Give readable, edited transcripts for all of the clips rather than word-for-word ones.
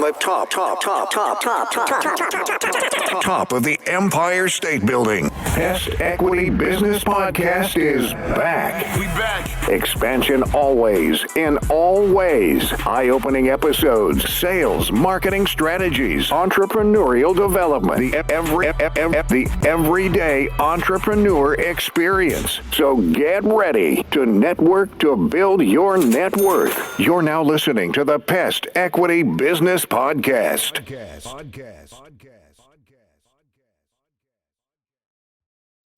the top of the Empire State Building. Pest Equity Business Podcast is back. We back. Expansion always, in all ways. Eye-opening episodes, sales, marketing strategies, entrepreneurial development, the everyday entrepreneur experience. So get ready to network to build your net worth. You're now listening to the Pest Equity Business Podcast.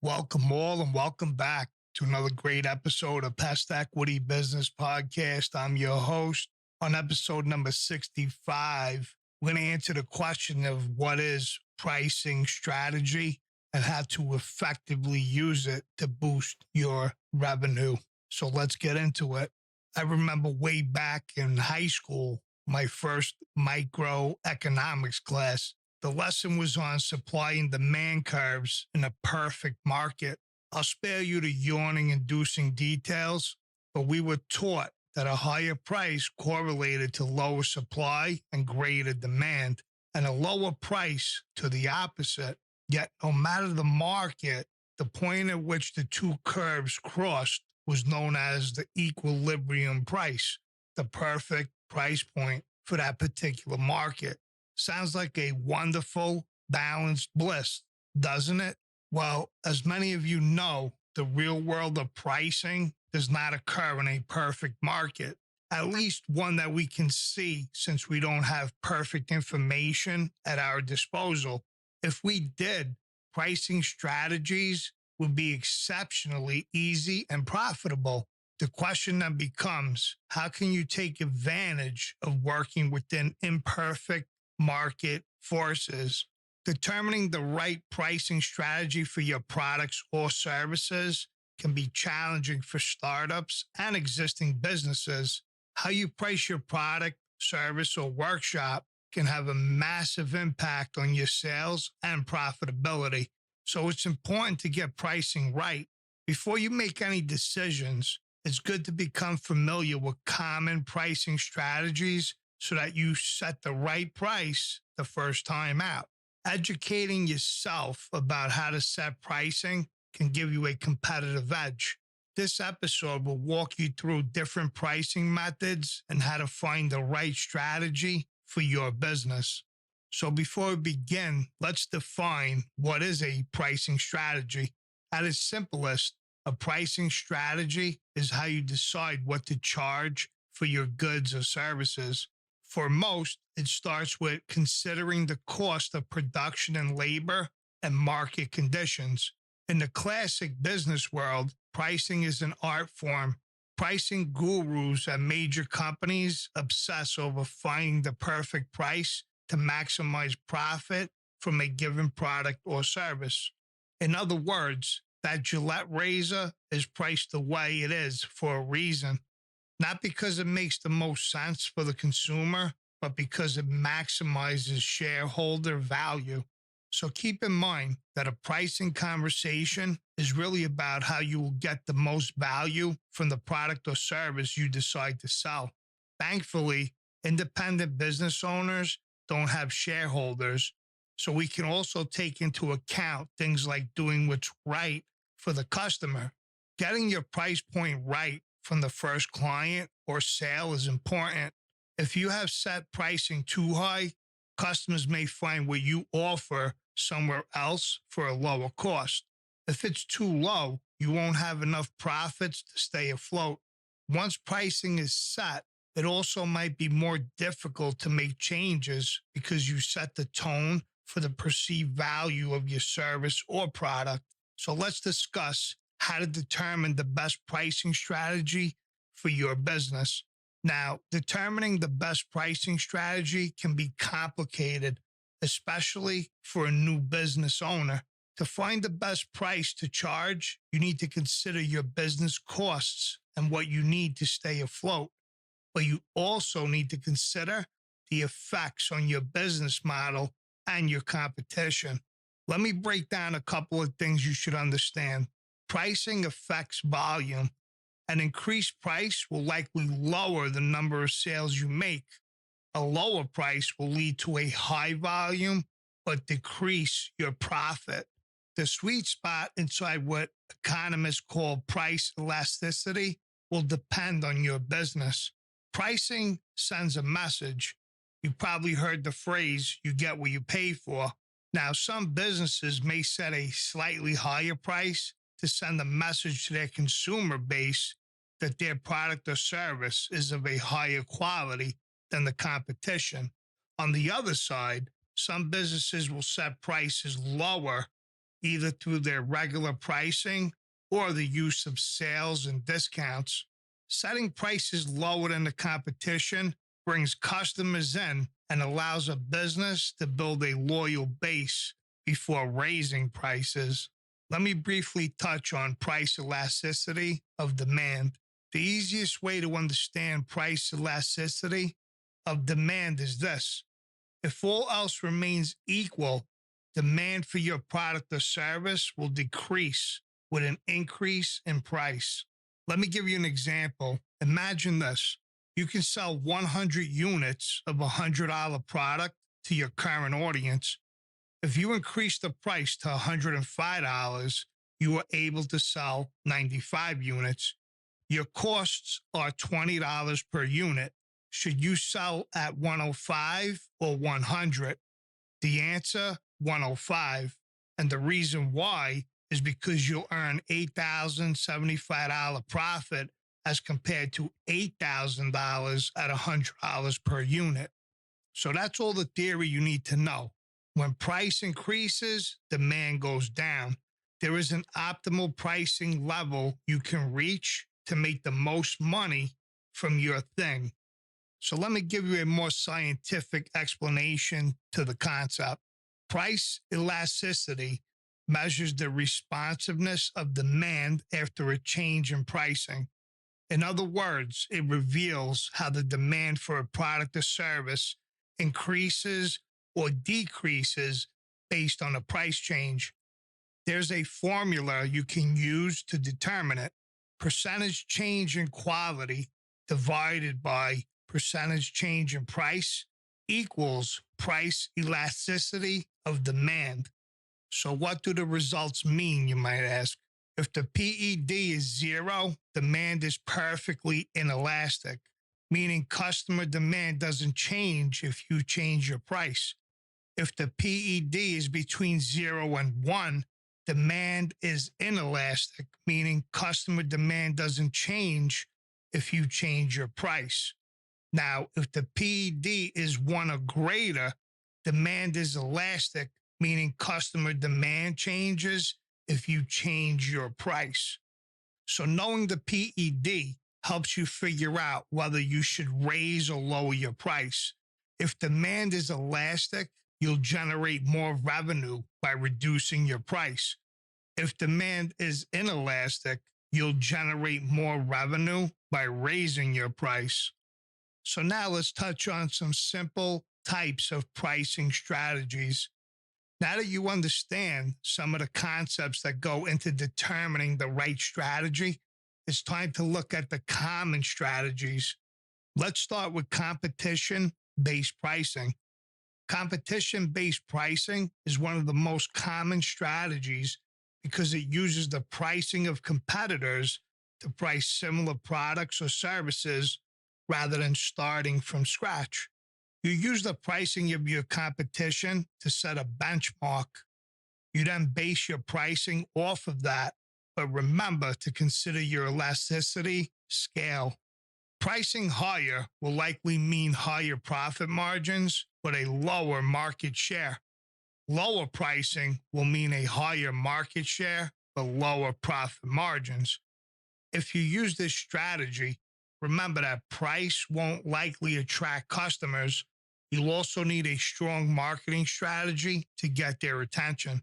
Welcome all and welcome back to another great episode of Pest Equity Business Podcast. I'm your host. On episode number 65, we're going to answer the question of what is pricing strategy and how to effectively use it to boost your revenue. So let's get into it. I remember way back in high school, my first microeconomics class, the lesson was on supply and demand curves in a perfect market. I'll spare you the yawning-inducing details, but we were taught that a higher price correlated to lower supply and greater demand, and a lower price to the opposite. Yet, no matter the market, the point at which the two curves crossed was known as the equilibrium price, the perfect price point for that particular market. Sounds like a wonderful, balanced bliss, doesn't it? Well, as many of you know, the real world of pricing does not occur in a perfect market, at least one that we can see since we don't have perfect information at our disposal. If we did, pricing strategies would be exceptionally easy and profitable. The question then becomes, how can you take advantage of working within imperfect market forces? Determining the right pricing strategy for your products or services can be challenging for startups and existing businesses. How you price your product, service, or workshop can have a massive impact on your sales and profitability. So it's important to get pricing right. Before you make any decisions, it's good to become familiar with common pricing strategies so that you set the right price the first time out. Educating yourself about how to set pricing can give you a competitive edge. This episode will walk you through different pricing methods and how to find the right strategy for your business. So before we begin, let's define what is a pricing strategy. At its simplest, a pricing strategy is how you decide what to charge for your goods or services. For most, it starts with considering the cost of production and labor and market conditions. In the classic business world, pricing is an art form. Pricing gurus at major companies obsess over finding the perfect price to maximize profit from a given product or service. In other words, that Gillette razor is priced the way it is for a reason, not because it makes the most sense for the consumer, but because it maximizes shareholder value. So keep in mind that a pricing conversation is really about how you will get the most value from the product or service you decide to sell. Thankfully, independent business owners don't have shareholders, so we can also take into account things like doing what's right for the customer. Getting your price point right from the first client or sale is important. If you have set pricing too high, customers may find what you offer somewhere else for a lower cost. If it's too low, you won't have enough profits to stay afloat. Once pricing is set, it also might be more difficult to make changes because you set the tone for the perceived value of your service or product. So let's discuss how to determine the best pricing strategy for your business. Now, determining the best pricing strategy can be complicated, especially for a new business owner. To find the best price to charge, you need to consider your business costs and what you need to stay afloat. But you also need to consider the effects on your business model and your competition. Let me break down a couple of things you should understand. Pricing affects volume. An increased price will likely lower the number of sales you make. A lower price will lead to a high volume, but decrease your profit. The sweet spot inside what economists call price elasticity will depend on your business. Pricing sends a message. You probably heard the phrase, you get what you pay for. Now, some businesses may set a slightly higher price to send a message to their consumer base that their product or service is of a higher quality than the competition. On the other side, some businesses will set prices lower, either through their regular pricing or the use of sales and discounts. Setting prices lower than the competition brings customers in and allows a business to build a loyal base before raising prices. Let me briefly touch on price elasticity of demand. The easiest way to understand price elasticity of demand is this. If all else remains equal, demand for your product or service will decrease with an increase in price. Let me give you an example. Imagine this. You can sell 100 units of a $100 product to your current audience. If you increase the price to $105, you are able to sell 95 units. Your costs are $20 per unit. Should you sell at 105 or 100? The answer, 105. And the reason why is because you'll earn $8,075 profit as compared to $8,000 at $100 per unit. So that's all the theory you need to know. When price increases, demand goes down. There is an optimal pricing level you can reach to make the most money from your thing. So let me give you a more scientific explanation to the concept. Price elasticity measures the responsiveness of demand after a change in pricing. In other words, it reveals how the demand for a product or service increases or decreases based on a price change. There's a formula you can use to determine it. Percentage change in quality divided by percentage change in price equals price elasticity of demand. So what do the results mean, you might ask? If the PED is 0, demand is perfectly inelastic, meaning customer demand doesn't change if you change your price. If the PED is between 0 and 1, demand is inelastic, meaning customer demand doesn't change if you change your price. Now, if the PED is 1 or greater, demand is elastic, meaning customer demand changes if you change your price. So knowing the PED helps you figure out whether you should raise or lower your price. If demand is elastic, you'll generate more revenue by reducing your price. If demand is inelastic, you'll generate more revenue by raising your price. So now let's touch on some simple types of pricing strategies. Now that you understand some of the concepts that go into determining the right strategy, it's time to look at the common strategies. Let's start with competition-based pricing. Competition-based pricing is one of the most common strategies because it uses the pricing of competitors to price similar products or services rather than starting from scratch. You use the pricing of your competition to set a benchmark. You then base your pricing off of that, but remember to consider your elasticity scale. Pricing higher will likely mean higher profit margins, but a lower market share. Lower pricing will mean a higher market share, but lower profit margins. If you use this strategy, remember that price won't likely attract customers. You'll also need a strong marketing strategy to get their attention.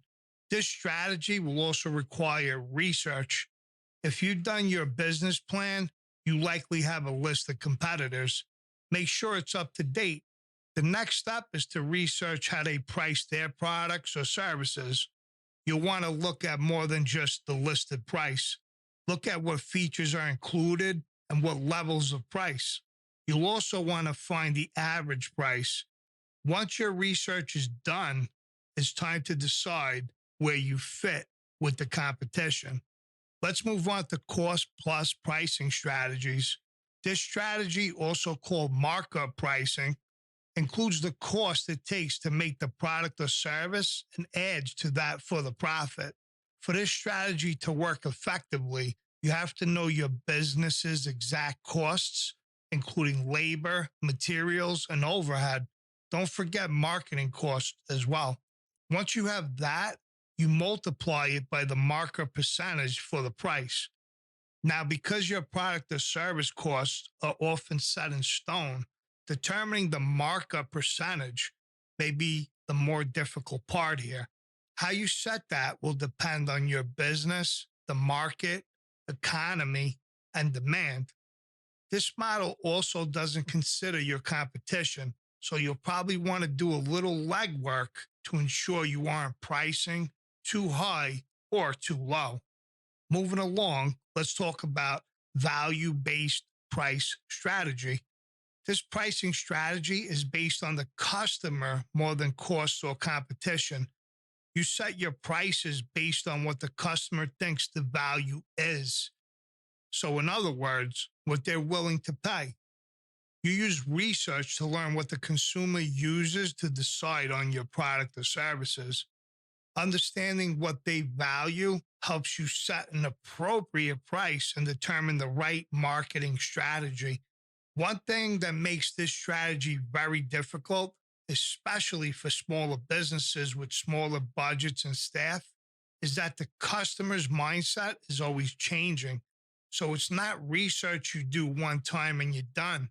This strategy will also require research. If you've done your business plan, you likely have a list of competitors. Make sure it's up to date. The next step is to research how they price their products or services. You'll want to look at more than just the listed price. Look at what features are included and what levels of price. You'll also want to find the average price. Once your research is done, it's time to decide where you fit with the competition. Let's move on to cost plus pricing strategies. This strategy, also called markup pricing, includes the cost it takes to make the product or service and adds to that for the profit. For this strategy to work effectively, you have to know your business's exact costs, including labor, materials, and overhead. Don't forget marketing costs as well. Once you have that, you multiply it by the markup percentage for the price. Now, because your product or service costs are often set in stone, determining the markup percentage may be the more difficult part here. How you set that will depend on your business, the market, economy, and demand. This model also doesn't consider your competition, so you'll probably want to do a little legwork to ensure you aren't pricing too high or too low. Moving along, let's talk about value-based price strategy. This pricing strategy is based on the customer more than cost or competition. You set your prices based on what the customer thinks the value is. So in other words, what they're willing to pay. You use research to learn what the consumer uses to decide on your product or services. Understanding what they value helps you set an appropriate price and determine the right marketing strategy. One thing that makes this strategy very difficult, especially for smaller businesses with smaller budgets and staff, is that the customer's mindset is always changing. So it's not research you do one time and you're done.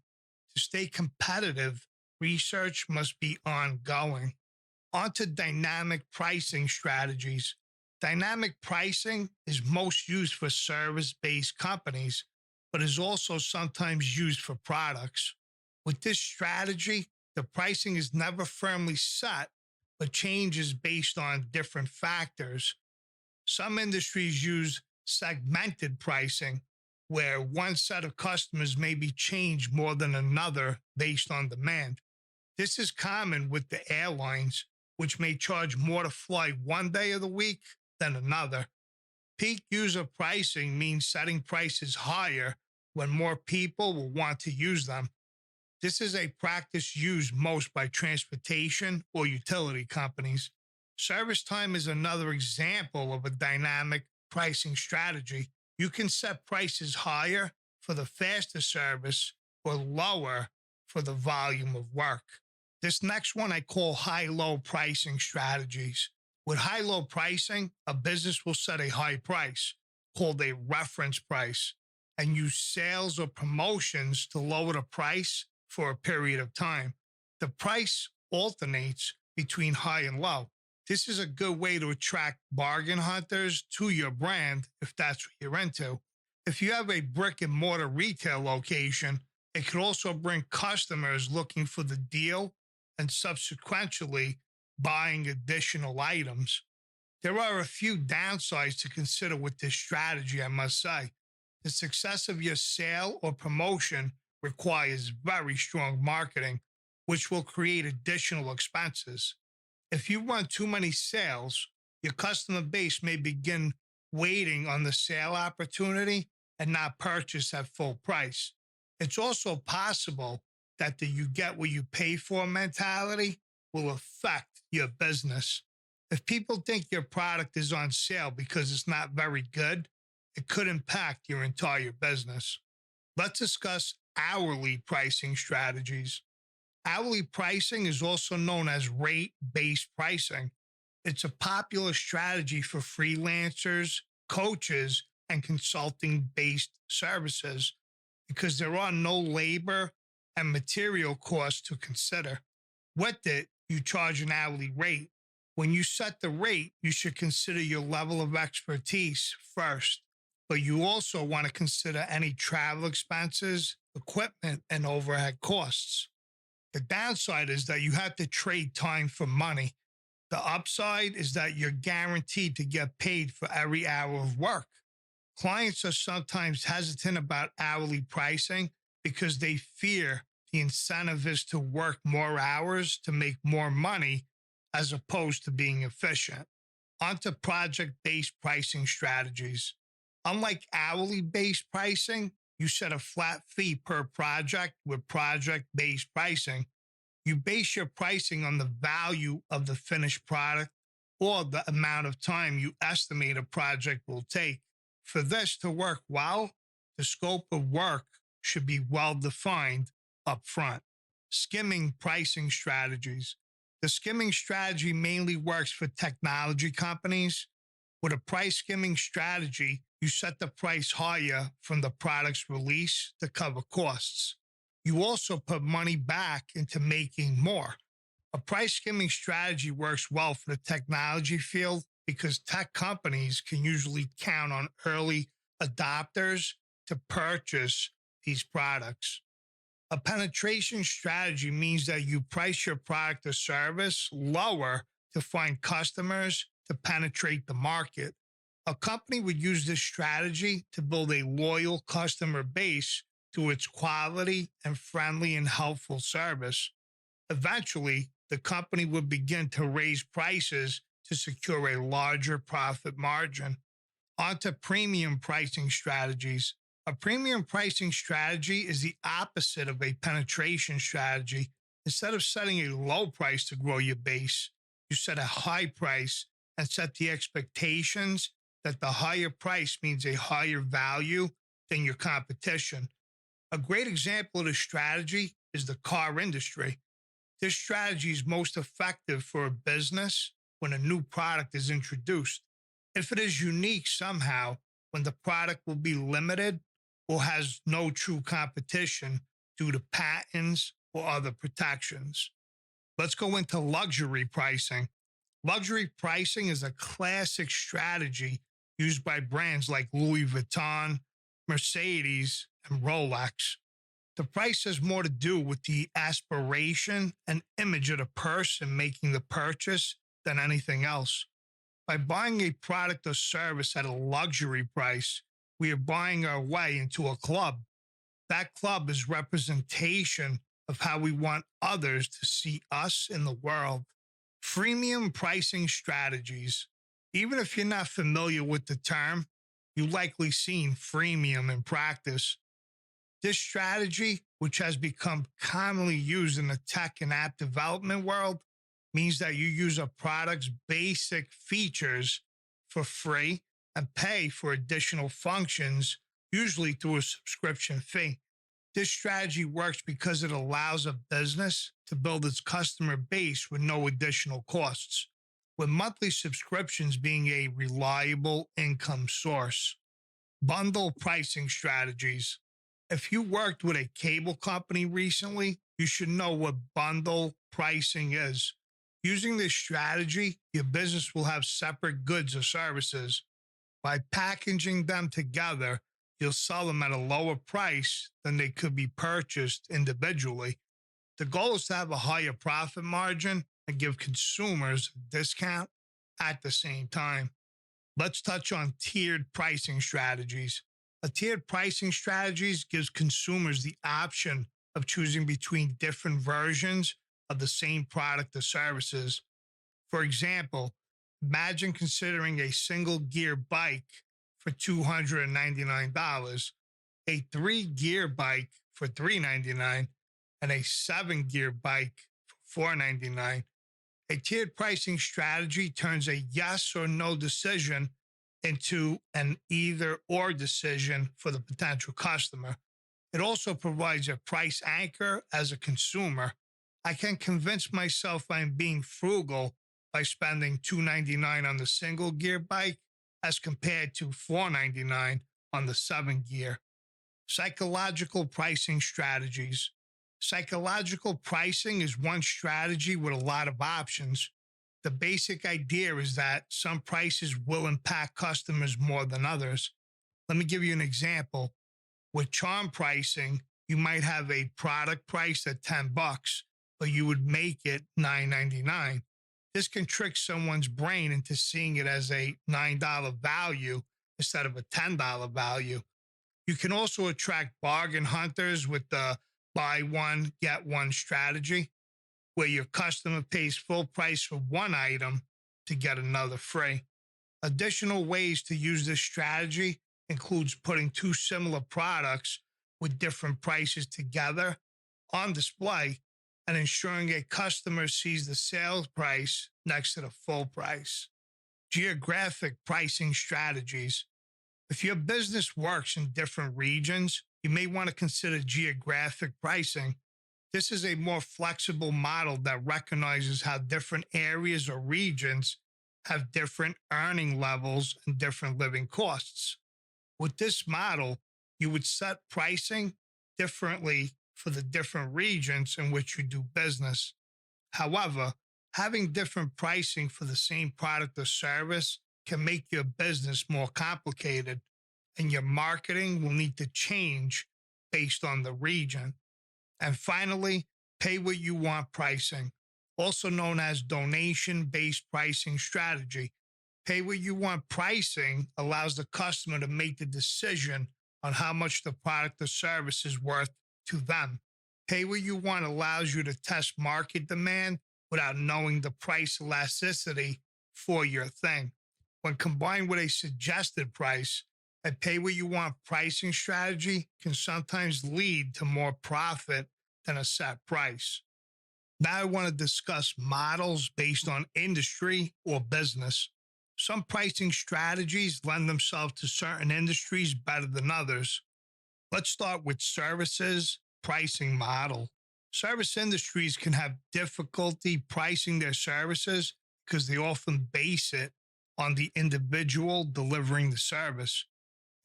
To stay competitive, research must be ongoing. On to dynamic pricing strategies. Dynamic pricing is most used for service-based companies, but is also sometimes used for products. With this strategy, the pricing is never firmly set, but changes based on different factors. Some industries use segmented pricing, where one set of customers may be changed more than another based on demand. This is common with the airlines, which may charge more to fly one day of the week than another. Peak user pricing means setting prices higher when more people will want to use them. This is a practice used most by transportation or utility companies. Service time is another example of a dynamic pricing strategy. You can set prices higher for the faster service or lower for the volume of work. This next one I call high-low pricing strategies. With high-low pricing, a business will set a high price, called a reference price, and use sales or promotions to lower the price for a period of time. The price alternates between high and low. This is a good way to attract bargain hunters to your brand if that's what you're into. If you have a brick and mortar retail location, it could also bring customers looking for the deal and subsequently buying additional items. There are a few downsides to consider with this strategy, I must say. The success of your sale or promotion requires very strong marketing, which will create additional expenses. If you run too many sales, your customer base may begin waiting on the sale opportunity and not purchase at full price. It's also possible that the you get what you pay for mentality will affect your business. If people think your product is on sale because it's not very good, it could impact your entire business. Let's discuss hourly pricing strategies. Hourly pricing is also known as rate-based pricing. It's a popular strategy for freelancers, coaches, and consulting-based services because there are no labor and material costs to consider. With it, you charge an hourly rate. When you set the rate, you should consider your level of expertise first, but you also want to consider any travel expenses, equipment, and overhead costs. The downside is that you have to trade time for money. The upside is that you're guaranteed to get paid for every hour of work. Clients are sometimes hesitant about hourly pricing because they fear the incentive is to work more hours to make more money as opposed to being efficient. Onto project-based pricing strategies. Unlike hourly-based pricing, you set a flat fee per project. With project-based pricing, you base your pricing on the value of the finished product or the amount of time you estimate a project will take. For this to work well, the scope of work should be well defined up front. Skimming pricing strategies. The skimming strategy mainly works for technology companies. With a price skimming strategy, you set the price higher from the product's release to cover costs. You also put money back into making more. A price skimming strategy works well for the technology field because tech companies can usually count on early adopters to purchase these products. A penetration strategy means that you price your product or service lower to find customers to penetrate the market. A company would use this strategy to build a loyal customer base through its quality and friendly and helpful service. Eventually, the company would begin to raise prices to secure a larger profit margin. Onto premium pricing strategies. A premium pricing strategy is the opposite of a penetration strategy. Instead of setting a low price to grow your base, you set a high price and set the expectations that the higher price means a higher value than your competition. A great example of this strategy is the car industry. This strategy is most effective for a business when a new product is introduced. If it is unique somehow, when the product will be limited or has no true competition due to patents or other protections. Let's go into luxury pricing. Luxury pricing is a classic strategy used by brands like Louis Vuitton, Mercedes, and Rolex. The price has more to do with the aspiration and image of the person making the purchase than anything else. By buying a product or service at a luxury price, we are buying our way into a club. That club is representation of how we want others to see us in the world. Freemium pricing strategies. Even if you're not familiar with the term, you've likely seen freemium in practice. This strategy, which has become commonly used in the tech and app development world, means that you use a product's basic features for free and pay for additional functions, usually through a subscription fee. This strategy works because it allows a business to build its customer base with no additional costs, with monthly subscriptions being a reliable income source. Bundle pricing strategies. If you worked with a cable company recently, you should know what bundle pricing is. Using this strategy, your business will have separate goods or services. By packaging them together, you'll sell them at a lower price than they could be purchased individually. The goal is to have a higher profit margin and give consumers a discount at the same time. Let's touch on tiered pricing strategies. A tiered pricing strategies gives consumers the option of choosing between different versions of the same product or services. For example, imagine considering a single gear bike for $299, a 3-gear bike for $399, and a 7-gear bike for $499. A tiered pricing strategy turns a yes or no decision into an either or decision for the potential customer. It also provides a price anchor as a consumer. I can convince myself I'm being frugal by spending $299 on the single gear bike as compared to $499 on the 7-gear. Psychological pricing strategies. Psychological pricing is one strategy with a lot of options. The basic idea is that some prices will impact customers more than others. Let me give you an example. With charm pricing, you might have a product priced at $10, but you would make it $9.99. This can trick someone's brain into seeing it as a $9 value instead of a $10 value. You can also attract bargain hunters with the buy one, get one strategy, where your customer pays full price for one item to get another free. Additional ways to use this strategy includes putting two similar products with different prices together on display and ensuring a customer sees the sales price next to the full price. Geographic pricing strategies. If your business works in different regions, you may want to consider geographic pricing. This is a more flexible model that recognizes how different areas or regions have different earning levels and different living costs. With this model, you would set pricing differently for the different regions in which you do business. However, having different pricing for the same product or service can make your business more complicated, and your marketing will need to change based on the region. And finally, pay what you want pricing, also known as donation-based pricing strategy. Pay what you want pricing allows the customer to make the decision on how much the product or service is worth to them. Pay what you want allows you to test market demand without knowing the price elasticity for your thing. When combined with a suggested price, a pay what you want pricing strategy can sometimes lead to more profit than a set price. Now I want to discuss models based on industry or business. Some pricing strategies lend themselves to certain industries better than others. Let's start with services pricing model. Service industries can have difficulty pricing their services because they often base it on the individual delivering the service.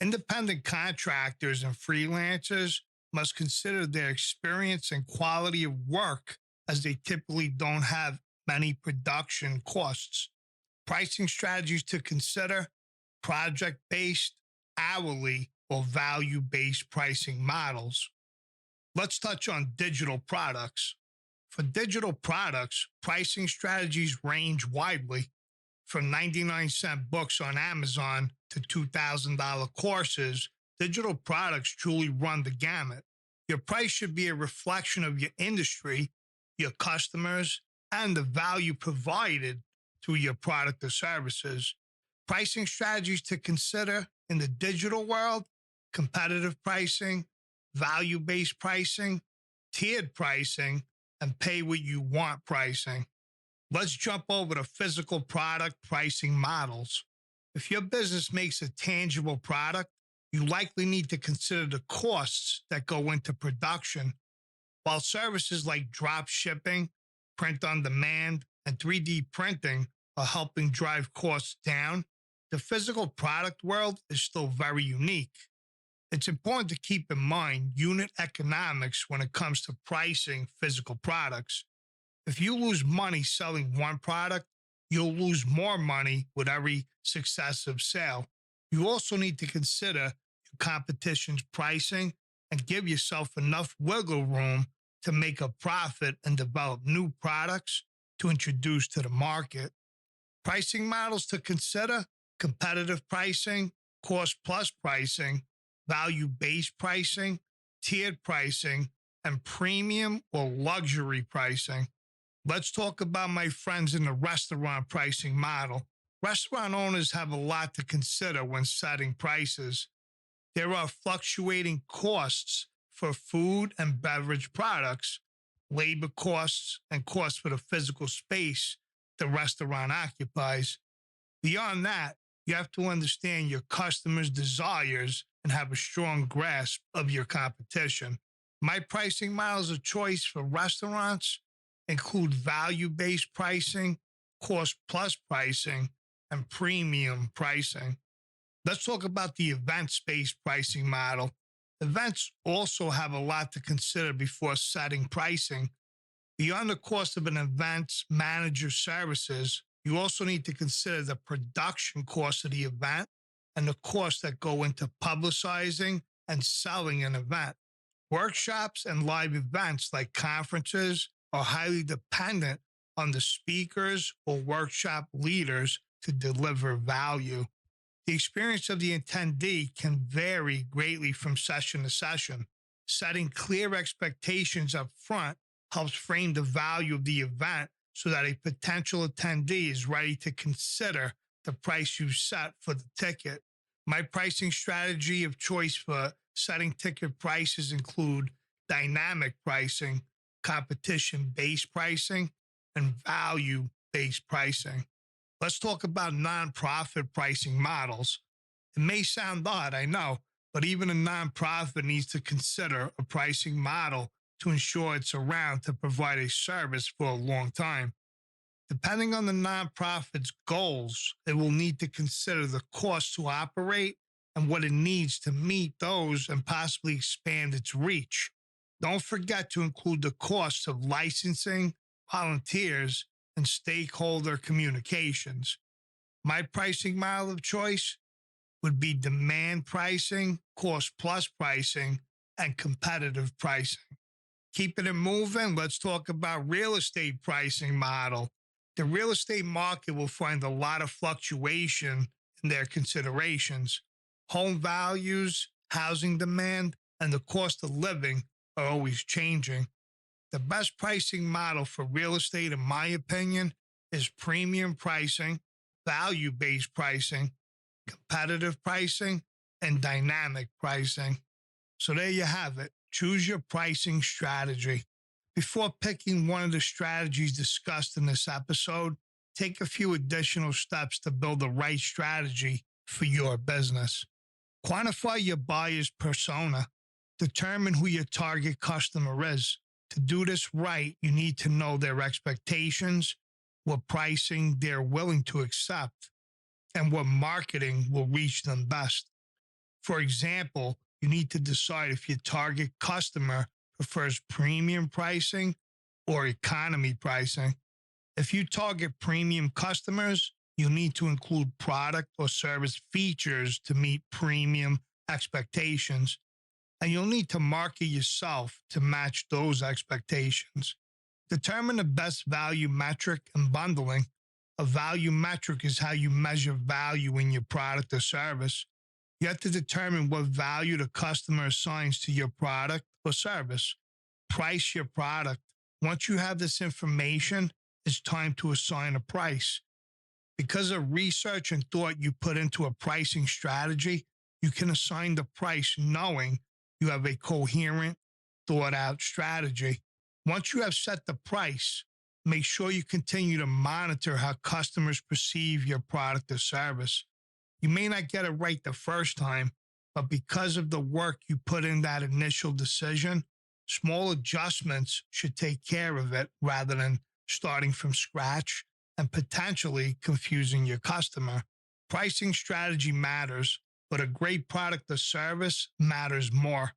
Independent contractors and freelancers must consider their experience and quality of work, as they typically don't have many production costs. Pricing strategies to consider: project-based, hourly, or value-based pricing models. Let's touch on digital products. For digital products, pricing strategies range widely, from 99-cent books on Amazon to $2,000 courses. Digital products truly run the gamut. Your price should be a reflection of your industry, your customers, and the value provided through your product or services. Pricing strategies to consider in the digital world: competitive pricing, value-based pricing, tiered pricing, and pay what you want pricing. Let's jump over to physical product pricing models. If your business makes a tangible product, you likely need to consider the costs that go into production. While services like drop shipping, print on demand, and 3D printing are helping drive costs down, the physical product world is still very unique. It's important to keep in mind unit economics when it comes to pricing physical products. If you lose money selling one product, you'll lose more money with every successive sale. You also need to consider your competition's pricing and give yourself enough wiggle room to make a profit and develop new products to introduce to the market. Pricing models to consider: competitive pricing, cost plus pricing, value-based pricing, tiered pricing, and premium or luxury pricing. Let's talk about my friends in the restaurant pricing model. Restaurant owners have a lot to consider when setting prices. There are fluctuating costs for food and beverage products, labor costs, and costs for the physical space the restaurant occupies. Beyond that, you have to understand your customers' desires and have a strong grasp of your competition. My pricing models of choice for restaurants include value-based pricing, cost-plus pricing, and premium pricing. Let's talk about the events-based pricing model. Events also have a lot to consider before setting pricing. Beyond the cost of an event's manager services, you also need to consider the production cost of the event and the costs that go into publicizing and selling an event. Workshops and live events like conferences are highly dependent on the speakers or workshop leaders to deliver value. The experience of the attendee can vary greatly from session to session. Setting clear expectations up front helps frame the value of the event so that a potential attendee is ready to consider the price you set for the ticket. My pricing strategy of choice for setting ticket prices include dynamic pricing, competition-based pricing, and value-based pricing. Let's talk about nonprofit pricing models. It may sound odd, I know, but even a nonprofit needs to consider a pricing model to ensure it's around to provide a service for a long time. Depending on the nonprofit's goals, it will need to consider the cost to operate and what it needs to meet those and possibly expand its reach. Don't forget to include the costs of licensing, volunteers, and stakeholder communications. My pricing model of choice would be demand pricing, cost plus pricing, and competitive pricing. Keeping it moving, let's talk about real estate pricing model. The real estate market will find a lot of fluctuation in their considerations. Home values, housing demand, and the cost of living are always changing. The best pricing model for real estate, in my opinion, is premium pricing, value-based pricing, competitive pricing, and dynamic pricing. So there you have it. Choose your pricing strategy. Before picking one of the strategies discussed in this episode, take a few additional steps to build the right strategy for your business. Quantify your buyer's persona. Determine who your target customer is. To do this right, you need to know their expectations, what pricing they're willing to accept, and what marketing will reach them best. For example, you need to decide if your target customer prefers premium pricing or economy pricing. If you target premium customers, you'll need to include product or service features to meet premium expectations, and you'll need to market yourself to match those expectations. Determine the best value metric and bundling. A value metric is how you measure value in your product or service. You have to determine what value the customer assigns to your product or service. Price your product. Once you have this information, it's time to assign a price. Because of research and thought you put into a pricing strategy, you can assign the price knowing you have a coherent, thought-out strategy. Once you have set the price, make sure you continue to monitor how customers perceive your product or service. You may not get it right the first time, but because of the work you put in that initial decision, small adjustments should take care of it rather than starting from scratch and potentially confusing your customer. Pricing strategy matters, but a great product or service matters more.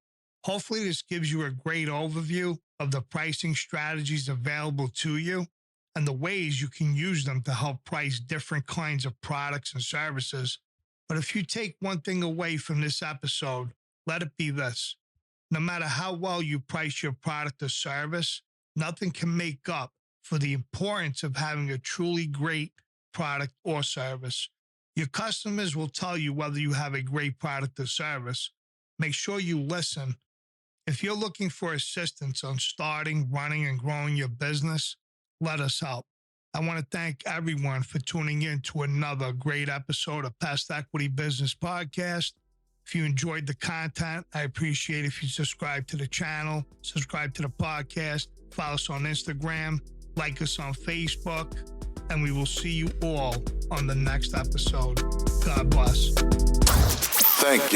Hopefully, this gives you a great overview of the pricing strategies available to you and the ways you can use them to help price different kinds of products and services. But if you take one thing away from this episode, let it be this. No matter how well you price your product or service, nothing can make up for the importance of having a truly great product or service. Your customers will tell you whether you have a great product or service. Make sure you listen. If you're looking for assistance on starting, running, and growing your business, let us help. I want to thank everyone for tuning in to another great episode of Pest Equity Business Podcast. If you enjoyed the content, I appreciate if you subscribe to the channel, subscribe to the podcast, follow us on Instagram, like us on Facebook, and we will see you all on the next episode. God bless. Thank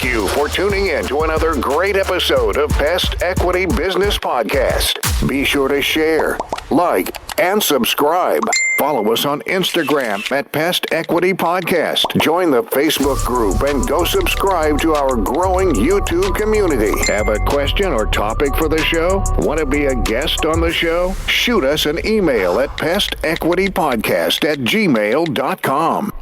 you for tuning in to another great episode of Pest Equity Business Podcast. Be sure to share, like, and subscribe. Follow us on Instagram at Pest Equity Podcast. Join the Facebook group and go subscribe to our growing YouTube community. Have a question or topic for the show? Want to be a guest on the show? Shoot us an email at pestequitypodcast@gmail.com.